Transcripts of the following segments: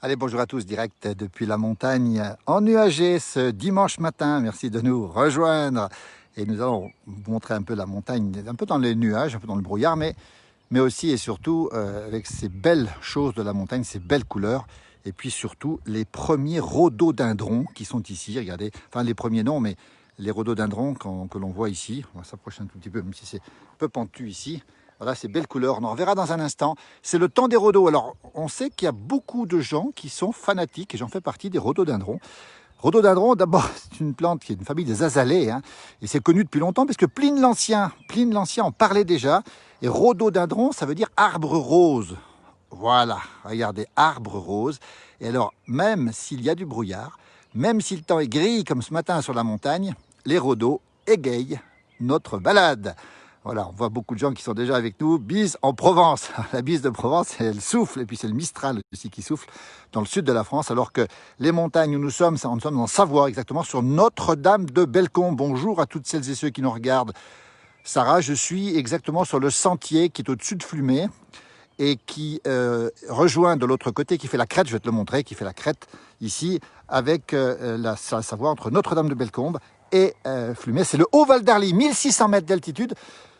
Allez, bonjour à tous, direct depuis la montagne ennuagée ce dimanche matin. Merci de nous rejoindre. Et nous allons vous montrer un peu la montagne, un peu dans les nuages, un peu dans le brouillard, mais aussi et surtout avec ces belles choses de la montagne, ces belles couleurs. Et puis surtout les premiers rhododendrons qui sont ici. Regardez, enfin les premiers non, mais les rhododendrons que l'on voit ici. On va s'approcher un tout petit peu, même si c'est un peu pentu ici. Voilà, ces belles couleurs, on en reverra dans un instant. C'est le temps des rhodos. Alors, on sait qu'il y a beaucoup de gens qui sont fanatiques, et j'en fais partie, des rhododendrons. Rhododendron, d'abord, c'est une plante qui est une famille des azalées, hein, et c'est connu depuis longtemps, parce que Pline l'Ancien en parlait déjà. Et rhododendron, ça veut dire arbre rose. Voilà, regardez, arbre rose. Et alors, même s'il y a du brouillard, même si le temps est gris comme ce matin sur la montagne, les rhodos égayent notre balade. Voilà, on voit beaucoup de gens qui sont déjà avec nous. Bise en Provence. La bise de Provence, elle souffle, et puis c'est le Mistral aussi qui souffle dans le sud de la France, alors que les montagnes où nous sommes en Savoie, exactement, sur Notre-Dame de Bellecombe. Bonjour à toutes celles et ceux qui nous regardent. Sarah, je suis exactement sur le sentier qui est au-dessus de Flumé et qui rejoint de l'autre côté, qui fait la crête, je vais te le montrer, qui fait la crête ici, avec la Savoie entre Notre-Dame de Bellecombe et Flumé. C'est le Haut-Val d'Arly, 1600 mètres d'altitude.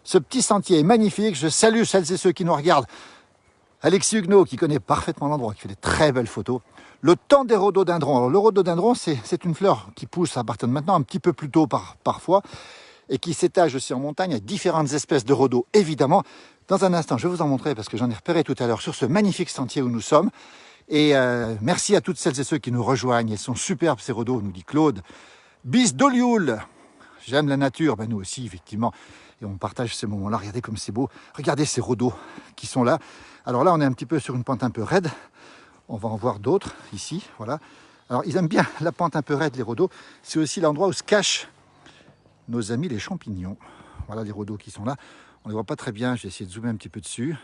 Ce petit sentier est magnifique. Je salue celles et ceux qui nous regardent. Alexis Huguenot, qui connaît parfaitement l'endroit, qui fait des très belles photos. Le temps des rhododendrons. Alors, le rhododendron, c'est une fleur qui pousse à partir de maintenant, un petit peu plus tôt parfois, et qui s'étage aussi en montagne, avec différentes espèces de rhodos, évidemment. Dans un instant, je vais vous en montrer, parce que j'en ai repéré tout à l'heure sur ce magnifique sentier où nous sommes. Et merci à toutes celles et ceux qui nous rejoignent. Ils sont superbes, ces rhodos, nous dit Claude. Bis d'Olioul. J'aime la nature, ben nous aussi, effectivement. Et on partage ces moments-là. Regardez comme c'est beau. Regardez ces rhodos qui sont là. Alors là, on est un petit peu sur une pente un peu raide. On va en voir d'autres ici. Voilà. Alors, ils aiment bien la pente un peu raide, les rhodos. C'est aussi l'endroit où se cachent nos amis les champignons. Voilà les rhodos qui sont là. On ne les voit pas très bien. Je vais essayer de zoomer un petit peu dessus.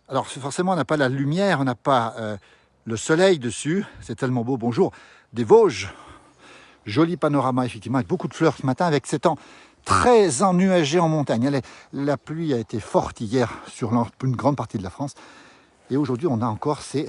Alors, forcément, on n'a pas la lumière. On n'a pas le soleil dessus. C'est tellement beau. Bonjour des Vosges. Joli panorama, effectivement, avec beaucoup de fleurs ce matin, avec ces temps très ennuagé en montagne. La pluie a été forte hier sur une grande partie de la France. Et aujourd'hui, on a encore ces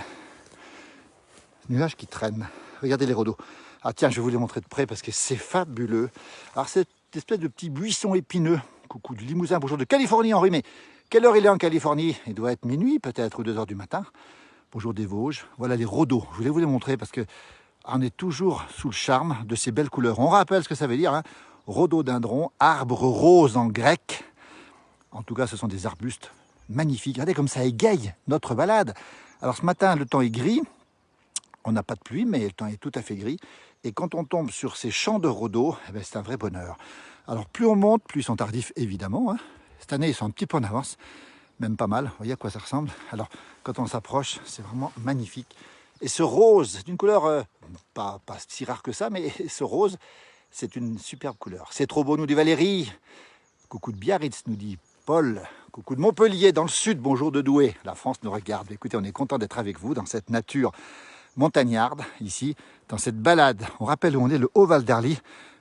nuages qui traînent. Regardez les rhodos. Ah tiens, je vais vous les montrer de près parce que c'est fabuleux. Alors, cette espèce de petit buisson épineux. Coucou de Limousin, bonjour de Californie, enrhumé. Quelle heure il est en Californie? Il doit être minuit, peut-être, ou 2 heures du matin. Bonjour des Vosges. Voilà les rhodos. Je voulais vous les montrer parce que on est toujours sous le charme de ces belles couleurs. On rappelle ce que ça veut dire, hein. Rhododendron, arbre rose en grec. En tout cas, ce sont des arbustes magnifiques. Regardez comme ça égaye notre balade. Alors ce matin, le temps est gris. On n'a pas de pluie, mais le temps est tout à fait gris. Et quand on tombe sur ces champs de rhodos, eh ben, c'est un vrai bonheur. Alors plus on monte, plus ils sont tardifs, évidemment, hein. Cette année, ils sont un petit peu en avance, même pas mal. Vous voyez à quoi ça ressemble. Alors quand on s'approche, c'est vraiment magnifique. Et ce rose, d'une couleur pas si rare que ça, mais ce rose, c'est une superbe couleur. C'est trop beau, nous dit Valérie. Coucou de Biarritz, nous dit Paul. Coucou de Montpellier, dans le sud. Bonjour de Douai. La France nous regarde. Écoutez, on est content d'être avec vous dans cette nature montagnarde, ici, dans cette balade. On rappelle où on est, le Haut-Val d'Arly.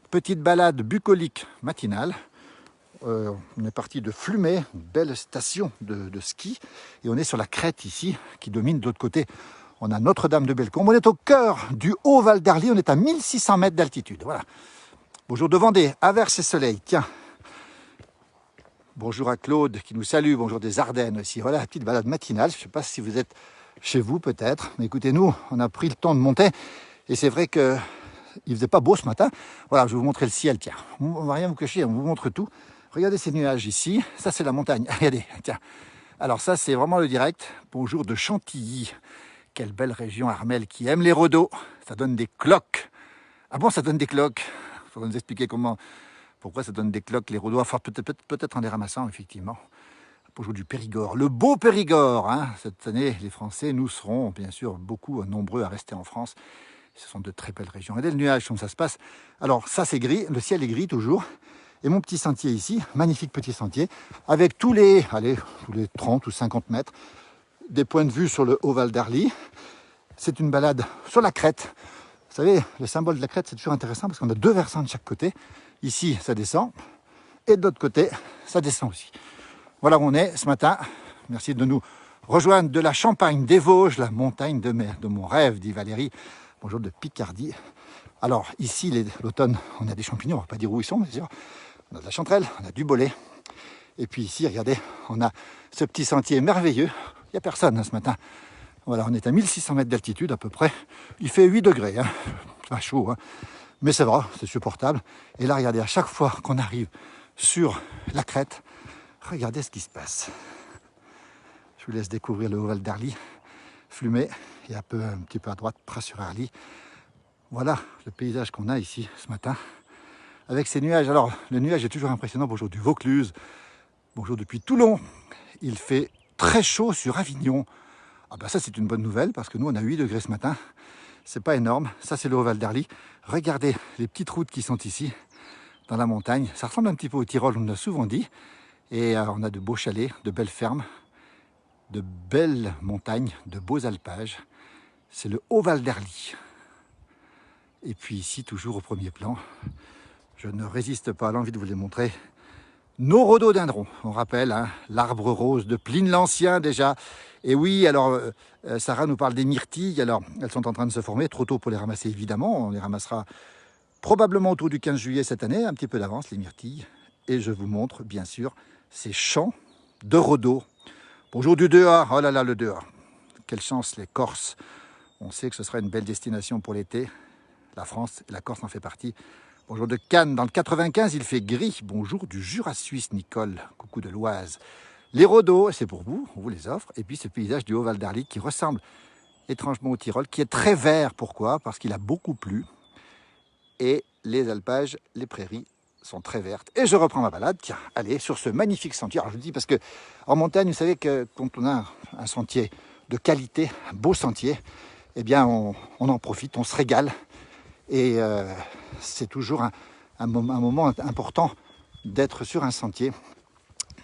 Petite balade bucolique matinale. On est parti de Flumé, une belle station de ski. Et on est sur la crête ici, qui domine de l'autre côté. On a Notre-Dame de Bellecombe. On est au cœur du Haut-Val d'Arly. On est à 1600 mètres d'altitude. Voilà. Bonjour de Vendée, averse et soleil. Tiens. Bonjour à Claude qui nous salue. Bonjour des Ardennes aussi. Voilà la petite balade matinale. Je ne sais pas si vous êtes chez vous peut-être. Mais écoutez, nous, on a pris le temps de monter. Et c'est vrai qu'il ne faisait pas beau ce matin. Voilà, je vais vous montrer le ciel. Tiens, on ne va rien vous cacher. On vous montre tout. Regardez ces nuages ici. Ça, c'est la montagne. Regardez, tiens. Alors ça, c'est vraiment le direct. Bonjour de Chantilly. Quelle belle région, Armel, qui aime les rhodos. Ça donne des cloques. Ah bon, ça donne des cloques? Il faudra nous expliquer pourquoi ça donne des cloques, les rhodos. Enfin, peut-être en les ramassant, effectivement. Bonjour du Périgord. Le beau Périgord, hein. Cette année, les Français, nous serons, bien sûr, beaucoup nombreux à rester en France. Ce sont de très belles régions. Regardez le nuage, comme ça se passe. Alors, ça, c'est gris. Le ciel est gris, toujours. Et mon petit sentier ici, magnifique petit sentier, avec tous les 30 ou 50 mètres, des points de vue sur le Haut-Val d'Arly. C'est une balade sur la crête. Vous savez, le symbole de la crête, c'est toujours intéressant parce qu'on a 2 versants de chaque côté. Ici, ça descend. Et de l'autre côté, ça descend aussi. Voilà où on est ce matin. Merci de nous rejoindre de la Champagne des Vosges, la montagne de mon rêve, dit Valérie. Bonjour de Picardie. Alors ici, l'automne, on a des champignons, on ne va pas dire où ils sont, bien sûr. On a de la chanterelle, on a du bolet. Et puis ici, regardez, on a ce petit sentier merveilleux. Il n'y a personne hein, ce matin. Voilà, on est à 1600 mètres d'altitude à peu près. Il fait 8 degrés, hein. C'est pas chaud, hein. Mais c'est vrai, c'est supportable. Et là, regardez, à chaque fois qu'on arrive sur la crête, regardez ce qui se passe. Je vous laisse découvrir le Haut-Val d'Arly, Flumet, et un petit peu à droite, Pras-sur-Arly. Voilà le paysage qu'on a ici ce matin, avec ces nuages. Alors, le nuage est toujours impressionnant. Bonjour du Vaucluse, bonjour depuis Toulon. Il fait très chaud sur Avignon. Ah ben ça, c'est une bonne nouvelle, parce que nous, on a 8 degrés ce matin. C'est pas énorme. Ça, c'est le Haut-Val d'Arly. Regardez les petites routes qui sont ici, dans la montagne. Ça ressemble un petit peu au Tyrol, on l'a souvent dit. Et on a de beaux chalets, de belles fermes, de belles montagnes, de beaux alpages. C'est le Haut-Val d'Arly. Et puis ici, toujours au premier plan, je ne résiste pas à l'envie de vous les montrer, nos rhododendrons. On rappelle, hein, l'arbre rose de Pline l'Ancien déjà. Et oui, alors Sarah nous parle des myrtilles. Alors, elles sont en train de se former, trop tôt pour les ramasser évidemment. On les ramassera probablement autour du 15 juillet cette année, un petit peu d'avance, les myrtilles. Et je vous montre, bien sûr, ces champs de rhodo. Bonjour du Dehors, oh là là, le Dehors. Quelle chance, les Corses. On sait que ce sera une belle destination pour l'été. La France, la Corse en fait partie. Bonjour de Cannes, dans le 95, il fait gris. Bonjour du Jura suisse, Nicole. Coucou de l'Oise. Les rhodos, c'est pour vous, on vous les offre. Et puis ce paysage du Haut-Val d'Arly qui ressemble étrangement au Tyrol, qui est très vert. Pourquoi? Parce qu'il a beaucoup plu. Et les alpages, les prairies sont très vertes. Et je reprends ma balade, tiens, allez, sur ce magnifique sentier. Alors je vous dis parce que en montagne, vous savez que quand on a un sentier de qualité, un beau sentier, eh bien on en profite, on se régale. Et c'est toujours un moment important d'être sur un sentier,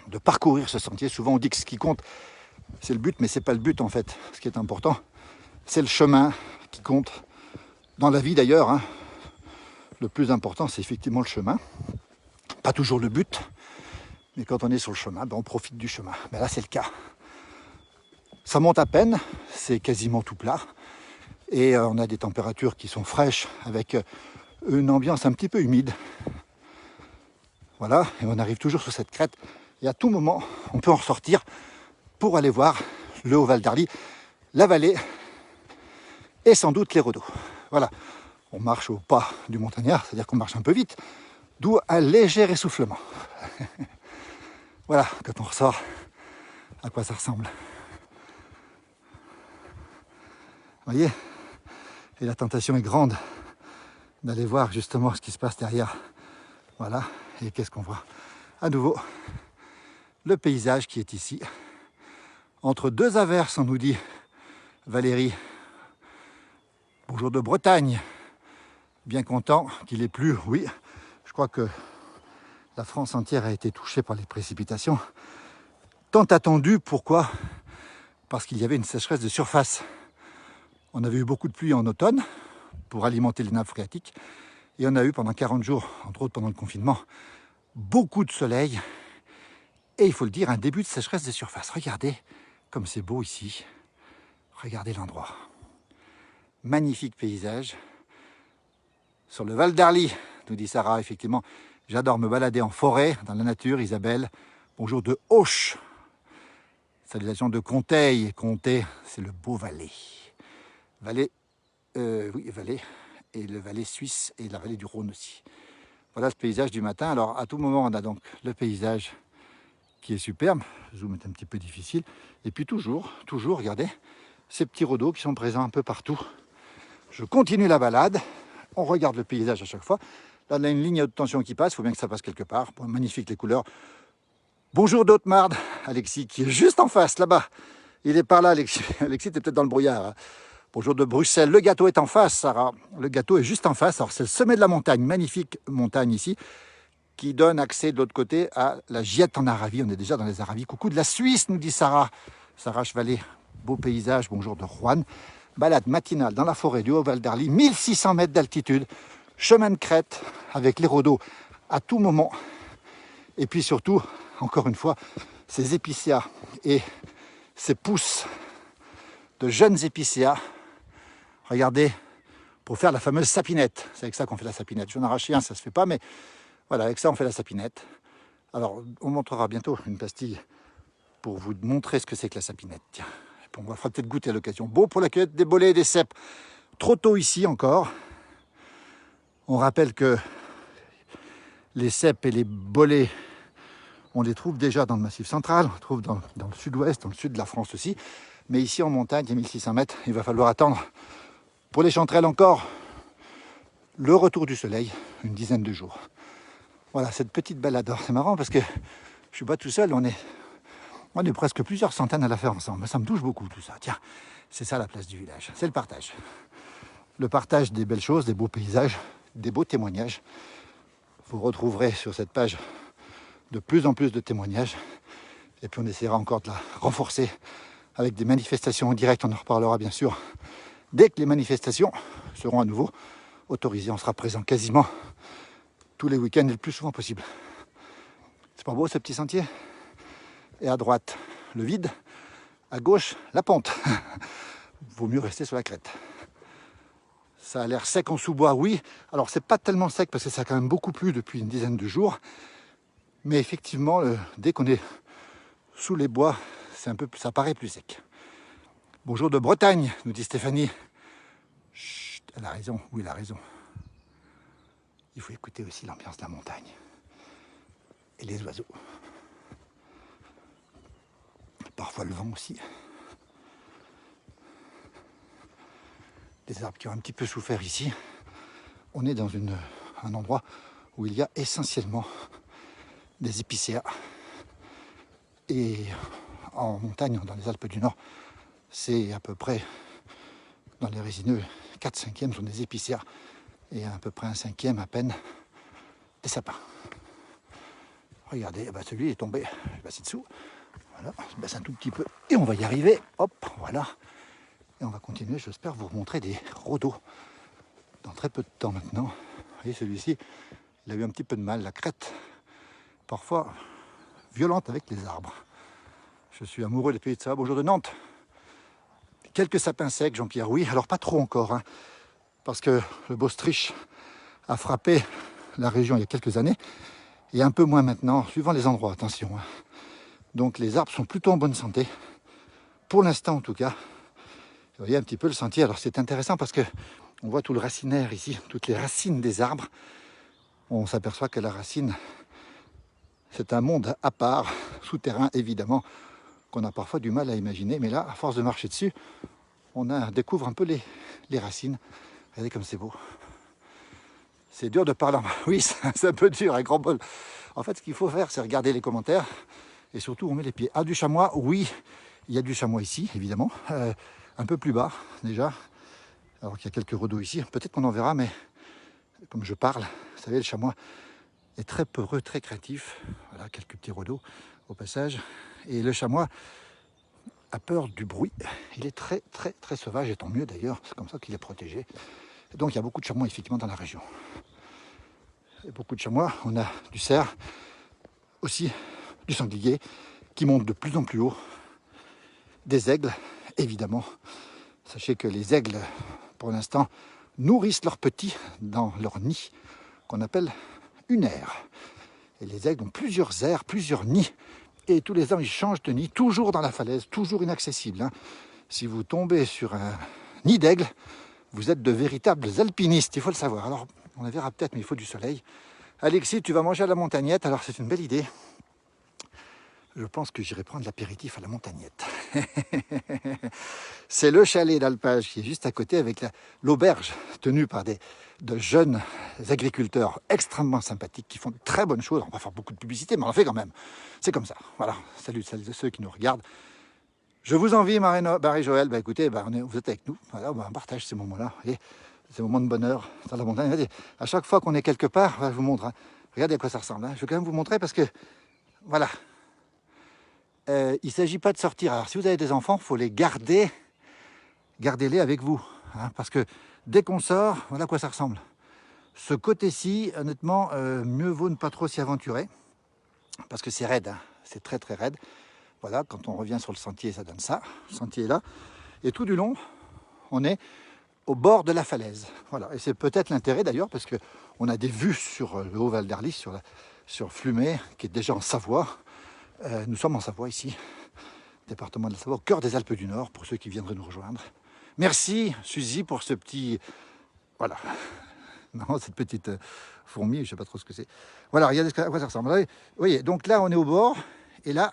de parcourir ce sentier. Souvent on dit que ce qui compte, c'est le but, mais ce n'est pas le but en fait. Ce qui est important, c'est le chemin qui compte dans la vie d'ailleurs. Hein. Le plus important, c'est effectivement le chemin. Pas toujours le but, mais quand on est sur le chemin, ben on profite du chemin. Ben là, c'est le cas. Ça monte à peine, c'est quasiment tout plat. Et on a des températures qui sont fraîches, avec une ambiance un petit peu humide. Voilà, et on arrive toujours sur cette crête. Et à tout moment, on peut en ressortir pour aller voir le Haut-Val d'Arly, la vallée et sans doute les rhodos. Voilà, on marche au pas du montagnard, c'est-à-dire qu'on marche un peu vite, d'où un léger essoufflement. Voilà, quand on ressort, à quoi ça ressemble. Vous voyez? Et la tentation est grande d'aller voir justement ce qui se passe derrière. Voilà, et qu'est-ce qu'on voit? À nouveau, le paysage qui est ici. Entre deux averses, on nous dit Valérie. Bonjour de Bretagne. Bien content qu'il ait plu, oui. Je crois que la France entière a été touchée par les précipitations. Tant attendu, pourquoi? Parce qu'il y avait une sécheresse de surface. On avait eu beaucoup de pluie en automne pour alimenter les nappes phréatiques. Et on a eu pendant 40 jours, entre autres pendant le confinement, beaucoup de soleil. Et il faut le dire, un début de sécheresse des surfaces. Regardez comme c'est beau ici. Regardez l'endroit. Magnifique paysage. Sur le Val d'Arly, nous dit Sarah, effectivement, j'adore me balader en forêt, dans la nature. Isabelle, bonjour de Auch. Salutations de Comteil. Comté, c'est le beau Valais. Valais, oui, Valais, et le Valais suisse et la vallée du Rhône aussi. Voilà ce paysage du matin. Alors, à tout moment, on a donc le paysage qui est superbe. Le zoom est un petit peu difficile. Et puis toujours, regardez, ces petits rhodos qui sont présents un peu partout. Je continue la balade. On regarde le paysage à chaque fois. Là, on a une ligne de tension qui passe. Il faut bien que ça passe quelque part. Bon, magnifique les couleurs. Bonjour d'Haute-Marne, Alexis, qui est juste en face, là-bas. Il est par là, Alexis. Alexis, t'es peut-être dans le brouillard. Hein. Bonjour de Bruxelles. Le gâteau est en face, Sarah. Le gâteau est juste en face. Alors, c'est le sommet de la montagne. Magnifique montagne ici, qui donne accès de l'autre côté à la Giette en Aravie. On est déjà dans les Aravis. Coucou de la Suisse, nous dit Sarah. Sarah Chevalet, beau paysage. Bonjour de Rouen. Balade matinale dans la forêt du Haut-Val d'Arly. 1600 mètres d'altitude. Chemin de crête avec les rhodos à tout moment. Et puis surtout, encore une fois, ces épicéas et ces pousses de jeunes épicéas. Regardez, pour faire la fameuse sapinette. C'est avec ça qu'on fait la sapinette. J'en ai arraché un, ça se fait pas, mais voilà, avec ça on fait la sapinette. Alors, on montrera bientôt une pastille pour vous montrer ce que c'est que la sapinette. Tiens, on va fera peut-être goûter à l'occasion. Bon, pour la cueillette des bolets et des cèpes, trop tôt ici encore. On rappelle que les cèpes et les bolets, on les trouve déjà dans le Massif central, on les trouve dans le sud-ouest, dans le sud de la France aussi. Mais ici en montagne, à 1600 mètres, il va falloir attendre pour les chanterelles encore le retour du soleil, une dizaine de jours. Voilà, cette petite balade. C'est marrant parce que je ne suis pas tout seul, on est presque plusieurs centaines à la faire ensemble. Ça me touche beaucoup tout ça. Tiens, c'est ça la place du village, c'est le partage. Le partage des belles choses, des beaux paysages, des beaux témoignages. Vous retrouverez sur cette page de plus en plus de témoignages. Et puis on essaiera encore de la renforcer avec des manifestations en direct. On en reparlera bien sûr. Dès que les manifestations seront à nouveau autorisées, on sera présent quasiment tous les week-ends et le plus souvent possible. C'est pas beau ce petit sentier? Et à droite, le vide. À gauche, la pente. Vaut mieux rester sur la crête. Ça a l'air sec en sous-bois, oui. Alors c'est pas tellement sec parce que ça a quand même beaucoup plu depuis une dizaine de jours. Mais effectivement, dès qu'on est sous les bois, ça paraît plus sec. Bonjour de Bretagne, nous dit Stéphanie. Chut, elle a raison, oui, elle a raison. Il faut écouter aussi l'ambiance de la montagne. Et les oiseaux. Parfois le vent aussi. Les arbres qui ont un petit peu souffert ici. On est dans un endroit où il y a essentiellement des épicéas. Et en montagne, dans les Alpes du Nord, c'est à peu près, dans les résineux, 4/5 sont des épicéas. Et à peu près 1/5 à peine des sapins. Regardez, bah celui est tombé, je vais passer dessous. Voilà, on se baisse un tout petit peu et on va y arriver. Hop, voilà. Et on va continuer, j'espère vous montrer des rhodos dans très peu de temps maintenant. Vous voyez, celui-ci, il a eu un petit peu de mal, la crête, parfois violente avec les arbres. Je suis amoureux des pays de Savoie. Bonjour de Nantes. Quelques sapins secs, Jean-Pierre, oui, alors pas trop encore, hein, parce que le Baustriche a frappé la région il y a quelques années, et un peu moins maintenant, suivant les endroits, attention. Hein. Donc les arbres sont plutôt en bonne santé, pour l'instant en tout cas. Vous voyez un petit peu le sentier, alors c'est intéressant parce que on voit tout le racinaire ici, toutes les racines des arbres. On s'aperçoit que la racine, c'est un monde à part, souterrain évidemment, qu'on a parfois du mal à imaginer, mais là, à force de marcher dessus, on découvre un peu les racines. Regardez comme c'est beau. C'est dur de parler. Oui, c'est un peu dur, un grand bol. En fait, ce qu'il faut faire, c'est regarder les commentaires et surtout on met les pieds. Ah, du chamois, oui, il y a du chamois ici, évidemment. Un peu plus bas, déjà. Alors qu'il y a quelques rhodos ici. Peut-être qu'on en verra, mais comme je parle, vous savez, le chamois est très peureux, très créatif. Voilà, quelques petits rhodos au passage. Et le chamois a peur du bruit. Il est très, très, très sauvage, et tant mieux d'ailleurs. C'est comme ça qu'il est protégé. Donc il y a beaucoup de chamois effectivement dans la région. Et beaucoup de chamois, on a du cerf, aussi du sanglier qui monte de plus en plus haut, des aigles évidemment. Sachez que les aigles, pour l'instant, nourrissent leurs petits dans leur nid qu'on appelle une aire. Et les aigles ont plusieurs aires, plusieurs nids, et tous les ans ils changent de nid, toujours dans la falaise, toujours inaccessible. Hein. Si vous tombez sur un nid d'aigle, vous êtes de véritables alpinistes, il faut le savoir. Alors, on la verra peut-être, mais il faut du soleil. Alexis, tu vas manger à la montagnette, alors c'est une belle idée. Je pense que j'irai prendre l'apéritif à la montagnette. C'est le chalet d'alpage qui est juste à côté avec l'auberge tenue par de jeunes agriculteurs extrêmement sympathiques qui font de très bonnes choses. On va pas faire beaucoup de publicité, mais on en fait quand même. C'est comme ça. Voilà, salut ceux qui nous regardent. Je vous envie, Marie-Joëlle. Écoutez, vous êtes avec nous. Voilà, on partage ces moments-là. Ces moments de bonheur dans la montagne. Regardez, à chaque fois qu'on est quelque part, je vous montre. Hein. Regardez à quoi ça ressemble. Hein. Je vais quand même vous montrer parce que, voilà. Il ne s'agit pas de sortir. Alors, si vous avez des enfants, il faut les garder. Gardez-les avec vous. Hein, parce que dès qu'on sort, voilà à quoi ça ressemble. Ce côté-ci, honnêtement, mieux vaut ne pas trop s'y aventurer. Parce que c'est raide. Hein. C'est très, très raide. Voilà, quand on revient sur le sentier, ça donne ça. Le sentier est là. Et tout du long, on est au bord de la falaise. Voilà. Et c'est peut-être l'intérêt d'ailleurs, parce qu'on a des vues sur le Haut Val d'Arly, sur Flumet, qui est déjà en Savoie. Nous sommes en Savoie ici, département de la Savoie, au cœur des Alpes du Nord, pour ceux qui viendraient nous rejoindre. Merci Suzy pour ce petit... Voilà. Non, cette petite fourmi, je ne sais pas trop ce que c'est. Voilà, regardez à quoi ça ressemble. Vous voyez, donc là on est au bord, et là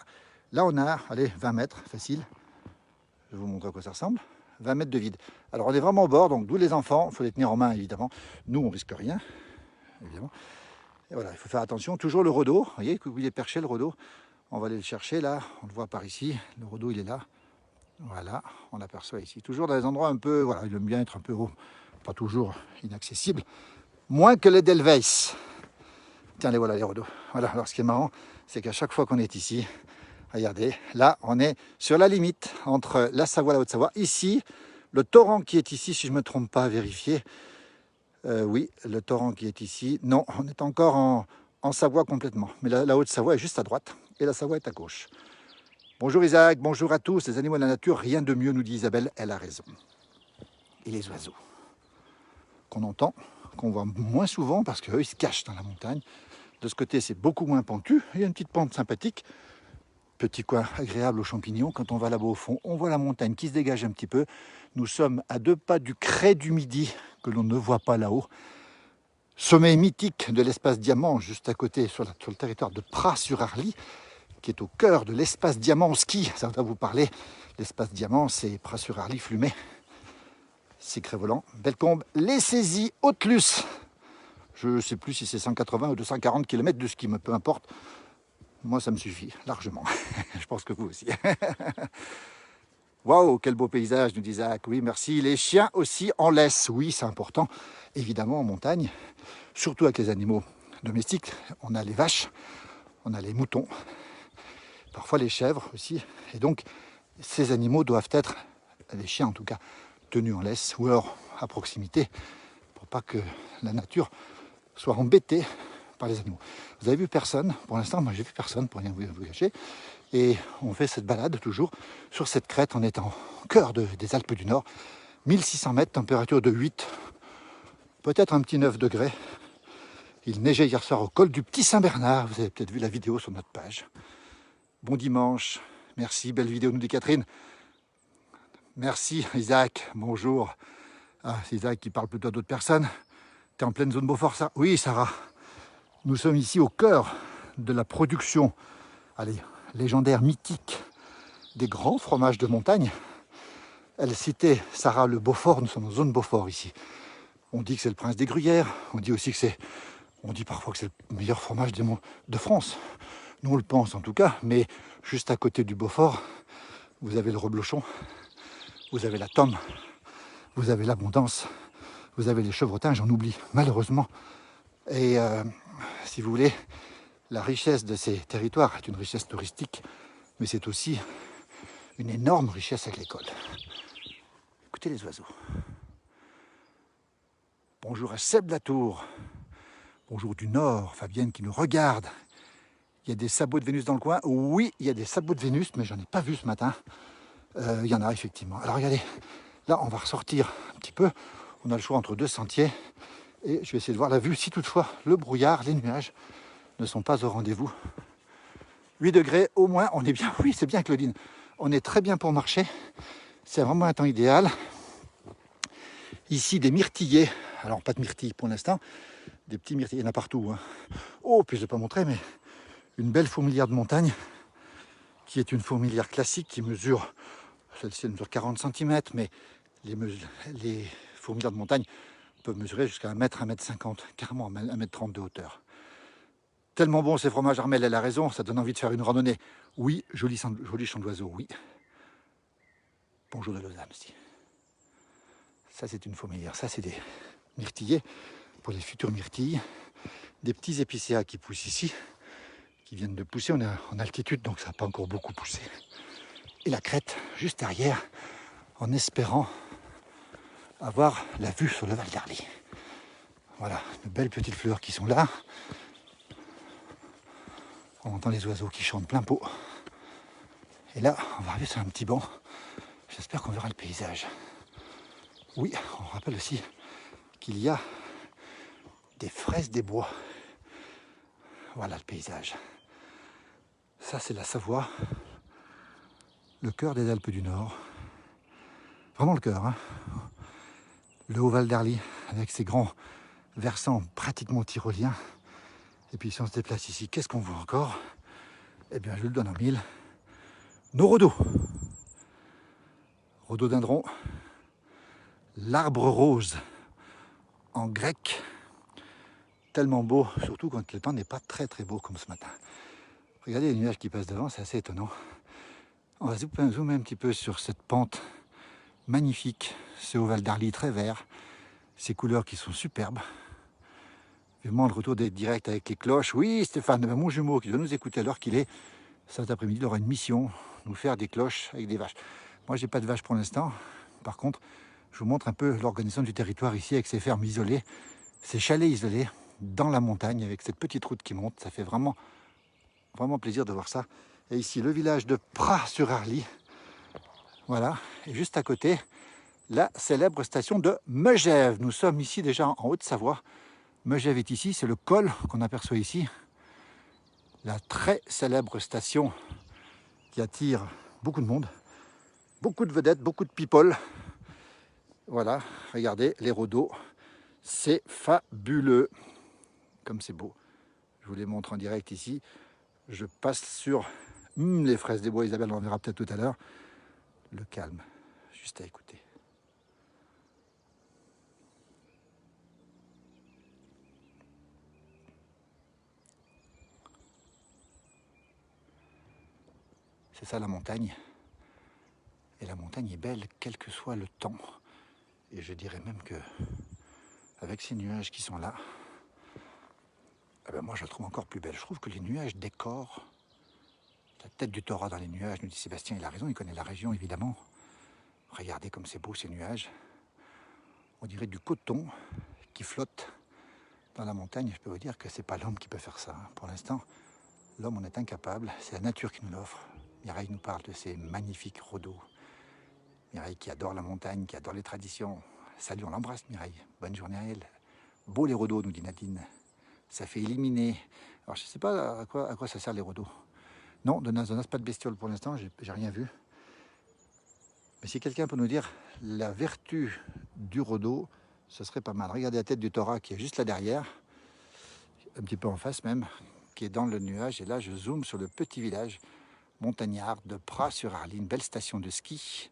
on a, allez, 20 mètres, facile. Je vais vous montrer à quoi ça ressemble. 20 mètres de vide. Alors on est vraiment au bord, donc d'où les enfants, il faut les tenir en main évidemment. Nous on risque rien, évidemment. Et voilà, il faut faire attention, toujours le radeau, vous voyez, il est perché le radeau. On va aller le chercher là, on le voit par ici, le radeau il est là. Voilà, on l'aperçoit ici. Toujours dans des endroits un peu, voilà, il aime bien être un peu haut, pas toujours inaccessible. Moins que les Delweiss. Tiens, les voilà les radeaux. Voilà, alors ce qui est marrant, c'est qu'à chaque fois qu'on est ici, regardez, là on est sur la limite entre la Savoie et la Haute-Savoie. Ici, le torrent qui est ici, si je ne me trompe pas, vérifier. Oui, le torrent qui est ici. Non, on est encore en Savoie complètement. Mais la Haute-Savoie est juste à droite et la Savoie est à gauche. Bonjour Isaac, bonjour à tous. Les animaux de la nature, rien de mieux, nous dit Isabelle, elle a raison. Et les oiseaux, qu'on entend, qu'on voit moins souvent parce qu'eux, ils se cachent dans la montagne. De ce côté, c'est beaucoup moins pentu. Il y a une petite pente sympathique. Petit coin agréable aux champignons. Quand on va là-bas au fond, on voit la montagne qui se dégage un petit peu. Nous sommes à 2 pas du crêt du Midi, que l'on ne voit pas là-haut. Sommet mythique de l'espace Diamant, juste à côté, sur le territoire de Pras-sur-Arly, qui est au cœur de l'espace Diamant ski. Ça va vous parler. L'espace Diamant, c'est Pras-sur-Arly, Flumet. C'est Crévolant, Bellecombe, les Saisies, Haute-Luce. Je ne sais plus si c'est 180 ou 240 km de ski, mais peu importe. Moi, ça me suffit largement. Je pense que vous aussi. Waouh, quel beau paysage, nous dit Isaac. Oui, merci. Les chiens aussi en laisse. Oui, c'est important. Évidemment, en montagne, surtout avec les animaux domestiques, on a les vaches, on a les moutons, parfois les chèvres aussi. Et donc, ces animaux doivent être, les chiens en tout cas, tenus en laisse ou alors à proximité pour pas que la nature soit embêtée par les animaux. Vous avez vu personne, pour l'instant, moi j'ai vu personne, pour rien vous cacher. Et on fait cette balade toujours sur cette crête, on est en cœur des Alpes du Nord. 1600 mètres, température de 8, peut-être un petit 9 degrés. Il neigeait hier soir au col du Petit Saint-Bernard, vous avez peut-être vu la vidéo sur notre page. Bon dimanche, merci, belle vidéo, nous dit Catherine. Merci Isaac, bonjour. Ah, c'est Isaac qui parle plutôt à d'autres personnes. Tu es en pleine zone Beaufort, ça? Oui, Sarah. Nous sommes ici au cœur de la production, allez, légendaire, mythique, des grands fromages de montagne. Elle citait, Sarah, le Beaufort. Nous sommes en zone Beaufort ici. On dit que c'est le prince des gruyères. On dit aussi que on dit parfois que c'est le meilleur fromage de France. Nous, on le pense en tout cas. Mais juste à côté du Beaufort, vous avez le reblochon, vous avez la tome, vous avez l'abondance, vous avez les chevrotins, j'en oublie malheureusement. Et si vous voulez, la richesse de ces territoires est une richesse touristique, mais c'est aussi une énorme richesse agricole. Écoutez les oiseaux. Bonjour à Seb Latour. Bonjour du Nord, Fabienne qui nous regarde. Il y a des sabots de Vénus dans le coin. Oui, il y a des sabots de Vénus, mais j'en ai pas vu ce matin. Il y en a effectivement. Alors regardez, là on va ressortir un petit peu. On a le choix entre deux sentiers. Et je vais essayer de voir la vue si toutefois le brouillard, les nuages ne sont pas au rendez-vous. 8 degrés au moins, on est bien. Oui, c'est bien Claudine. On est très bien pour marcher. C'est vraiment un temps idéal. Ici, des myrtillers. Alors, pas de myrtilles pour l'instant. Des petits myrtillers, il y en a partout. Hein. Oh, puis je ne l'ai pas montré, mais une belle fourmilière de montagne, qui est une fourmilière classique qui mesure, celle-ci mesure 40 cm, mais les fourmilières de montagne peuvent mesurer jusqu'à 1 mètre, 1 mètre 50, carrément 1 mètre 30 de hauteur. Tellement bon ces fromages, Armelle, elle a raison, ça donne envie de faire une randonnée. Oui, joli chant d'oiseau, oui. Bonjour de Lausanne aussi. Ça c'est une fourmilière, ça c'est des myrtillers pour les futures myrtilles. Des petits épicéas qui poussent ici, qui viennent de pousser, on est en altitude donc ça n'a pas encore beaucoup poussé. Et la crête juste derrière, en espérant avoir la vue sur le Val d'Arly. Voilà, de belles petites fleurs qui sont là. On entend les oiseaux qui chantent plein pot. Et là, on va arriver sur un petit banc. J'espère qu'on verra le paysage. Oui, on rappelle aussi qu'il y a des fraises des bois. Voilà le paysage. Ça, c'est la Savoie, le cœur des Alpes du Nord. Vraiment le cœur, hein. Le Haut-Val d'Arly, avec ses grands versants pratiquement tyroliens. Et puis si on se déplace ici, qu'est-ce qu'on voit encore? Eh bien, je le donne en mille. Nos rhodos. Rhododendron, l'arbre rose en grec. Tellement beau, surtout quand le temps n'est pas très beau comme ce matin. Regardez les nuages qui passent devant, c'est assez étonnant. On va zoomer un petit peu sur cette pente magnifique, ce Haut-Val d'Arly très vert, ces couleurs qui sont superbes. Vivement le retour des directs avec les cloches. Oui, Stéphane, mon jumeau qui doit nous écouter à l'heure qu'il est, cet après-midi, il aura une mission, nous faire des cloches avec des vaches. Moi, j'ai pas de vaches pour l'instant. Par contre, je vous montre un peu l'organisation du territoire ici avec ces fermes isolées, ces chalets isolés dans la montagne avec cette petite route qui monte. Ça fait vraiment plaisir de voir ça. Et ici, le village de Pras-sur-Arly. Voilà. Et juste à côté, la célèbre station de Megève. Nous sommes ici déjà en Haute-Savoie. Megève est ici, c'est le col qu'on aperçoit ici. La très célèbre station qui attire beaucoup de monde, beaucoup de vedettes, beaucoup de people. Voilà, regardez les rhodos, c'est fabuleux. Comme c'est beau. Je vous les montre en direct ici. Je passe sur les fraises des bois, Isabelle, on verra peut-être tout à l'heure. Le calme, juste à écouter. C'est ça la montagne. Et la montagne est belle, quel que soit le temps. Et je dirais même que, avec ces nuages qui sont là, eh ben moi je la trouve encore plus belle. Je trouve que les nuages décorent. La tête du Torah dans les nuages, nous dit Sébastien, il a raison, il connaît la région évidemment. Regardez comme c'est beau ces nuages. On dirait du coton qui flotte dans la montagne. Je peux vous dire que c'est pas l'homme qui peut faire ça. Pour l'instant, l'homme en est incapable. C'est la nature qui nous l'offre. Mireille nous parle de ces magnifiques rhodos. Mireille qui adore la montagne, qui adore les traditions. Salut, on l'embrasse Mireille. Bonne journée à elle. Beau les rhodos, nous dit Nadine. Ça fait éliminer. Alors je ne sais pas à quoi ça sert les rhodos. Non, de Nazonas, pas de bestiole pour l'instant, j'ai rien vu. Mais si quelqu'un peut nous dire la vertu du rhodo, ce serait pas mal. Regardez la tête du Torah qui est juste là derrière, un petit peu en face même, qui est dans le nuage. Et là, je zoome sur le petit village montagnard de Pras-sur-Arly, une belle station de ski,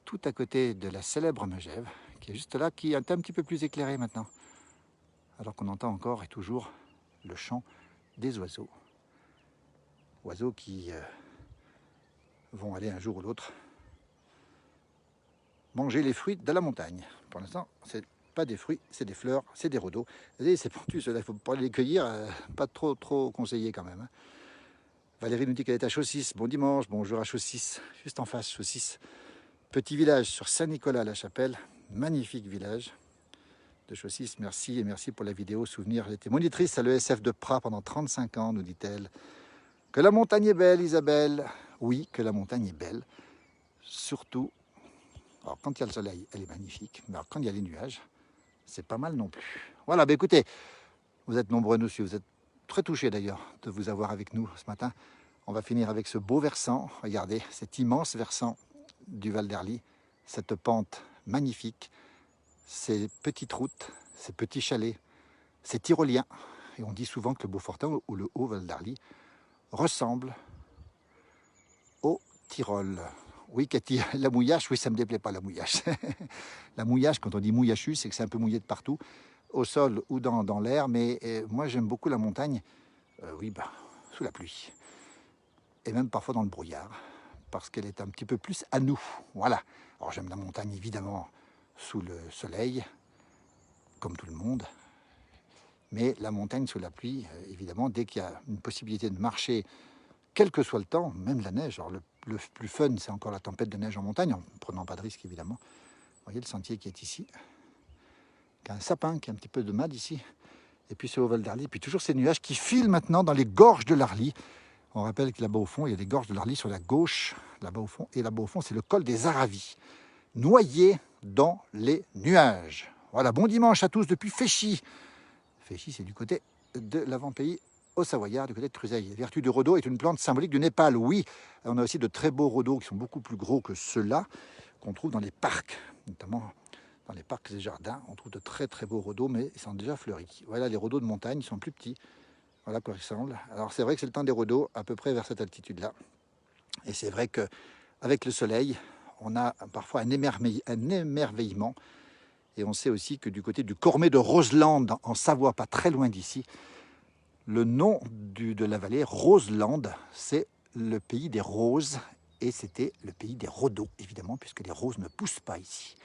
tout à côté de la célèbre Megève, qui est juste là, qui est un petit peu plus éclairée maintenant. Alors qu'on entend encore et toujours le chant des oiseaux. Oiseaux qui vont aller un jour ou l'autre manger les fruits de la montagne. Pour l'instant, c'est pas des fruits, c'est des fleurs, c'est des rhodos. Vous voyez, c'est pentu, cela, il faut pas les cueillir, pas trop conseillé quand même. Valérie nous dit qu'elle est à Chaussis. Bon dimanche, bonjour à Chaussis, juste en face, Chaussis. Petit village sur Saint-Nicolas-la-Chapelle, magnifique village de Chaussis. Merci et merci pour la vidéo souvenir. Elle était monitrice à l'ESF de Pras pendant 35 ans, nous dit-elle. Que la montagne est belle, Isabelle. Oui, que la montagne est belle. Surtout, alors quand il y a le soleil, elle est magnifique. Mais alors quand il y a les nuages, c'est pas mal non plus. Voilà, bah écoutez, vous êtes nombreux à nous suivre. Vous êtes très touchés d'ailleurs de vous avoir avec nous ce matin. On va finir avec ce beau versant. Regardez, cet immense versant du Val d'Arly. Cette pente magnifique. Ces petites routes, ces petits chalets, ces tyroliens. Et on dit souvent que le Beaufortin ou le Haut-Val d'Arly ressemble au Tyrol. Oui, Cathy, la mouillache, oui, ça ne me déplaît pas, la mouillache. La mouillache, quand on dit mouillachu, c'est que c'est un peu mouillé de partout, au sol ou dans l'air. Mais moi, j'aime beaucoup la montagne, sous la pluie. Et même parfois dans le brouillard, parce qu'elle est un petit peu plus à nous. Voilà. Alors, j'aime la montagne, évidemment, sous le soleil, comme tout le monde. Mais la montagne sous la pluie, évidemment, dès qu'il y a une possibilité de marcher, quel que soit le temps, même la neige. Alors le plus fun, c'est encore la tempête de neige en montagne, en ne prenant pas de risque, évidemment. Vous voyez le sentier qui est ici. Il y a un sapin qui a un petit peu de mad ici. Et puis ce Haut-Val d'Arly. Et puis toujours ces nuages qui filent maintenant dans les gorges de l'Arly. On rappelle que là-bas au fond, il y a des gorges de l'Arly sur la gauche, là-bas au fond, et là-bas au fond, c'est le col des Aravis, noyé dans les nuages. Voilà, bon dimanche à tous depuis Féchy. Féchy, c'est du côté de l'avant-pays au Savoyard, du côté de Truseille. La vertu du rhodo est une plante symbolique du Népal, oui. On a aussi de très beaux rhodos qui sont beaucoup plus gros que ceux-là, qu'on trouve dans les parcs, notamment dans les parcs et jardins. On trouve de très très beaux rhodos, mais ils sont déjà fleuris. Voilà, les rhodos de montagne, ils sont plus petits. Voilà quoi ils semblent. Alors c'est vrai que c'est le temps des rhodos, à peu près vers cette altitude-là. Et c'est vrai qu'avec le soleil, on a parfois un émerveillement. Et on sait aussi que du côté du Cormet de Roseland, en Savoie, pas très loin d'ici, le nom de la vallée, Roseland, c'est le pays des roses. Et c'était le pays des rhodos, évidemment, puisque les roses ne poussent pas ici.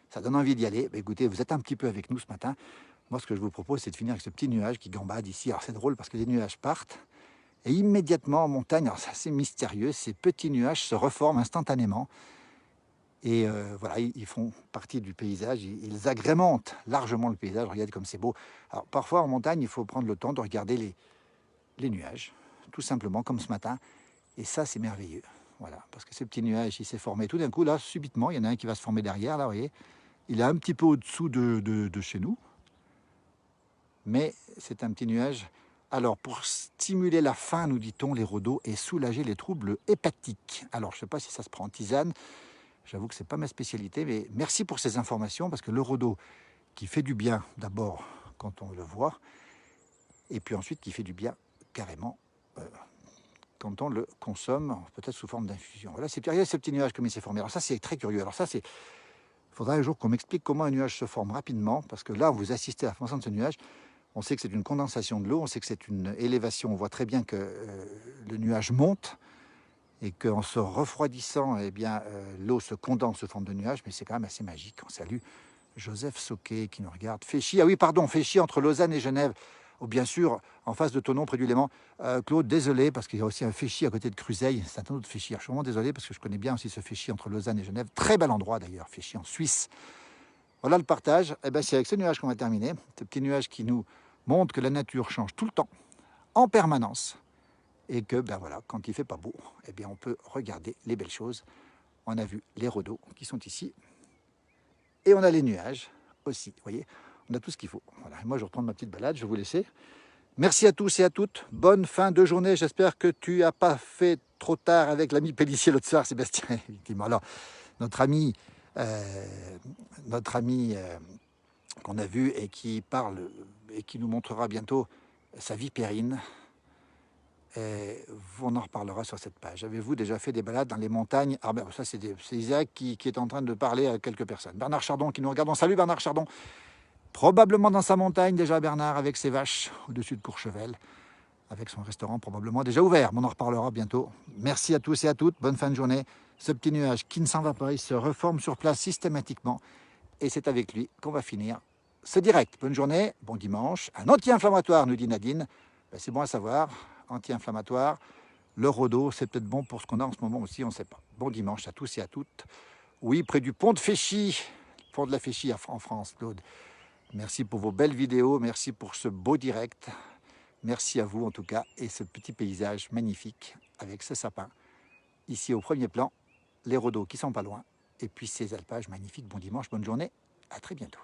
Ça donne envie d'y aller. Écoutez, vous êtes un petit peu avec nous ce matin. Moi, ce que je vous propose, c'est de finir avec ce petit nuage qui gambade ici. Alors, c'est drôle parce que les nuages partent. Et immédiatement en montagne, alors c'est assez mystérieux, ces petits nuages se reforment instantanément. Et voilà, ils font partie du paysage, ils agrémentent largement le paysage. Regardez comme c'est beau. Alors parfois en montagne, il faut prendre le temps de regarder les nuages, tout simplement comme ce matin. Et ça, c'est merveilleux. Voilà, parce que ce petit nuage, il s'est formé tout d'un coup, là, subitement, il y en a un qui va se former derrière, là, vous voyez. Il est un petit peu au-dessous de chez nous, mais c'est un petit nuage. Alors, pour stimuler la faim, nous dit-on, les rhodos, et soulager les troubles hépatiques. Alors, je ne sais pas si ça se prend en tisane. J'avoue que ce n'est pas ma spécialité, mais merci pour ces informations, parce que le rhodo qui fait du bien, d'abord, quand on le voit, et puis ensuite qui fait du bien carrément quand on le consomme, peut-être sous forme d'infusion. Voilà, regardez ce petit nuage comme il s'est formé. Alors ça, c'est très curieux. Alors ça, il faudra un jour qu'on m'explique comment un nuage se forme rapidement, parce que là, vous assistez à la formation de ce nuage. On sait que c'est une condensation de l'eau, on sait que c'est une élévation. On voit très bien que le nuage monte, et qu'en se refroidissant, eh bien, l'eau se condense sous forme de nuage, mais c'est quand même assez magique. On salue Joseph Soquet qui nous regarde. Féchy, ah oui, pardon, Féchy entre Lausanne et Genève. Oh, bien sûr, en face de Thonon, près du Léman. Claude, désolé, parce qu'il y a aussi un Féchy à côté de Cruseille. C'est un autre Féchy. Je suis vraiment désolé, parce que je connais bien aussi ce Féchy entre Lausanne et Genève. Très bel endroit d'ailleurs, Féchy en Suisse. Voilà le partage. Eh ben, c'est avec ce nuage qu'on va terminer. Ce petit nuage qui nous montre que la nature change tout le temps, en permanence. Et que, ben voilà, quand il ne fait pas beau, eh bien on peut regarder les belles choses. On a vu les rhodos qui sont ici. Et on a les nuages aussi, vous voyez. On a tout ce qu'il faut. Voilà. Et moi, je reprends ma petite balade, je vais vous laisser. Merci à tous et à toutes. Bonne fin de journée. J'espère que tu n'as pas fait trop tard avec l'ami Pellissier l'autre soir, Sébastien. Effectivement. Alors, notre ami qu'on a vu et qui parle et qui nous montrera bientôt sa vipérine. Et on en reparlera sur cette page. Avez-vous déjà fait des balades dans les montagnes? Ah ben ça c'est Isaac qui est en train de parler à quelques personnes. Bernard Chardon qui nous regarde. Salut Bernard Chardon. Probablement dans sa montagne déjà Bernard avec ses vaches au-dessus de Courchevel. Avec son restaurant probablement déjà ouvert. On en reparlera bientôt. Merci à tous et à toutes. Bonne fin de journée. Ce petit nuage qui ne s'en va pas, il se reforme sur place systématiquement. Et c'est avec lui qu'on va finir ce direct. Bonne journée, bon dimanche. Un anti-inflammatoire nous dit Nadine. Ben, c'est bon à savoir. Anti-inflammatoire. Le rhodo, c'est peut-être bon pour ce qu'on a en ce moment aussi, on ne sait pas. Bon dimanche à tous et à toutes. Oui, près du pont de Féchy, pont de la Féchy en France, Claude. Merci pour vos belles vidéos, merci pour ce beau direct. Merci à vous en tout cas, et ce petit paysage magnifique avec ce sapin. Ici au premier plan, les rhodos qui sont pas loin, et puis ces alpages magnifiques. Bon dimanche, bonne journée, à très bientôt.